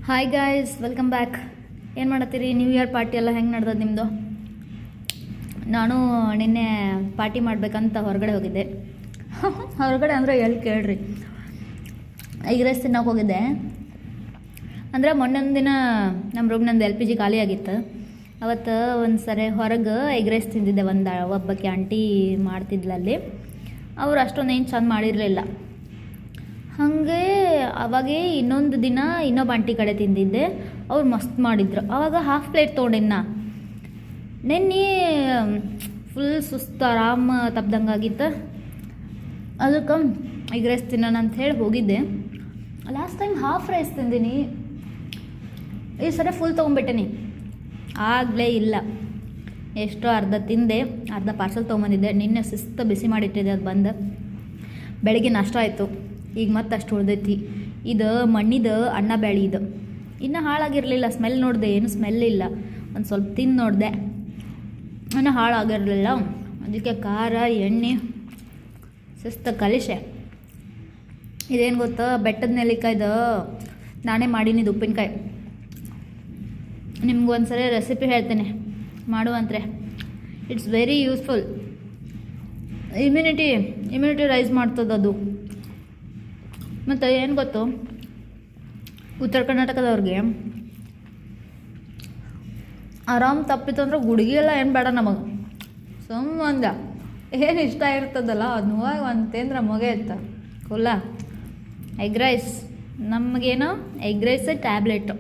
Hi guys, welcome back. ಏನು ಮಾಡತ್ತೀರಿ? New year party ಎಲ್ಲ ಹೆಂಗೆ ನಡೆದದ ನಿಮ್ಮದು? ನಾನು ನಿನ್ನೆ ಪಾರ್ಟಿ ಮಾಡ್ಬೇಕಂತ ಹೊರಗಡೆ ಹೋಗಿದ್ದೆ. ಹೊರಗಡೆ ಅಂದರೆ ಎಲ್ಲಿ ಕೇಳ್ರಿ, ಎಗ್ ರೈಸ್ ತಿನ್ನೋಕೆ ಹೋಗಿದ್ದೆ. ಅಂದರೆ ಮೊನ್ನೊಂದು ದಿನ ನಮ್ಮ ರೂಮ್ನಂದು LPG ಖಾಲಿ ಆಗಿತ್ತು. ಅವತ್ತು ಒಂದು ಸರಿ ಹೊರಗೆ ಎಗ್ ರೈಸ್ ತಿಂದಿದ್ದೆ. ಒಬ್ಬಕ್ಕೆ ಆಂಟಿ ಮಾಡ್ತಿದ್ಲಲ್ಲಿ. ಅವರು ಅಷ್ಟೊಂದು ಏನು ಚಂದ ಮಾಡಿರಲಿಲ್ಲ. ಹಾಗೆ ಅವಾಗೇ ಇನ್ನೊಂದು ದಿನ ಇನ್ನೊಬ್ಬ ಆಂಟಿ ಕಡೆ ತಿಂದಿದ್ದೆ. ಅವ್ರು ಮಸ್ತ್ ಮಾಡಿದ್ರು. ಆವಾಗ ಹಾಫ್ ಪ್ಲೇಟ್ ತೊಗೊಂಡಿನ್ನ. ನೆನ್ನೆ ಫುಲ್ ಸುಸ್ತು ಆರಾಮ ತಪ್ದಂಗೆ ಆಗಿತ್ತು. ಅದಕ್ಕೆ ಎಗ್ ರೈಸ್ ತಿನ್ನೋಣ ಅಂತ ಹೇಳಿ ಹೋಗಿದ್ದೆ. ಲಾಸ್ಟ್ ಟೈಮ್ ಹಾಫ್ ರೈಸ್ ತಿಂದೀನಿ, ಈ ಸರಿ ಫುಲ್ ತೊಗೊಂಬಿಟ್ಟೇನಿ. ಆಗಲೇ ಇಲ್ಲ, ಎಷ್ಟೋ ಅರ್ಧ ತಿಂದೆ, ಅರ್ಧ ಪಾರ್ಸಲ್ ತೊಗೊಂಬಂದಿದ್ದೆ. ನಿನ್ನೆ ಶಿಸ್ತು ಬಿಸಿ ಮಾಡಿಟ್ಟಿದ್ದೆ. ಅದು ಬಂದು ಬೆಳಗ್ಗೆ ನಾಷ್ಟ ಆಯಿತು. ಈಗ ಮತ್ತೆ ಅಷ್ಟು ಉಳ್ದೈತಿ. ಇದು ಮಣ್ಣಿದು ಅನ್ನ ಬ್ಯಾಳಿ. ಇದು ಇನ್ನೂ ಹಾಳಾಗಿರಲಿಲ್ಲ. ಸ್ಮೆಲ್ ನೋಡಿದೆ, ಏನು ಸ್ಮೆಲ್ ಇಲ್ಲ. ಒಂದು ಸ್ವಲ್ಪ ತಿಂದು ನೋಡಿದೆ, ಇನ್ನೂ ಹಾಳಾಗಿರಲಿಲ್ಲ. ಅದಕ್ಕೆ ಖಾರ ಎಣ್ಣೆ ಶಿಸ್ತು ಕಲಿಸೆ. ಇದೇನು ಗೊತ್ತಾ, ಬೆಟ್ಟದ ನೆಲ್ಲಿಕಾಯ್ದು ನಾನೇ ಮಾಡೀನಿದು ಉಪ್ಪಿನಕಾಯಿ. ನಿಮ್ಗೆ ಒಂದು ಸರಿ ರೆಸಿಪಿ ಹೇಳ್ತೇನೆ, ಮಾಡುವಂತ್ರೆ. It's very useful. Immunity raise ಮಾಡ್ತದದು. ಮತ್ತು ಏನು ಗೊತ್ತು, ಉತ್ತರ ಕರ್ನಾಟಕದವ್ರಿಗೆ ಆರಾಮ್ ತಪ್ಪಿತ್ತು ಅಂದ್ರೆ ಗುಡ್ಗಿ ಎಲ್ಲ ಏನು ಬೇಡ ನಮಗೆ. ಸಂಬಂಧ ಏನು ಇಷ್ಟ ಇರ್ತದಲ್ಲ ಅದು ಒಂದು ತಿಂದ್ರೆ ಮೊಗೆ ಇತ್ತು ಕುಲ್ಲ. ಎಗ್ ರೈಸ್ ನಮಗೇನು, ಎಗ್ ರೈಸ್ ಟ್ಯಾಬ್ಲೆಟು.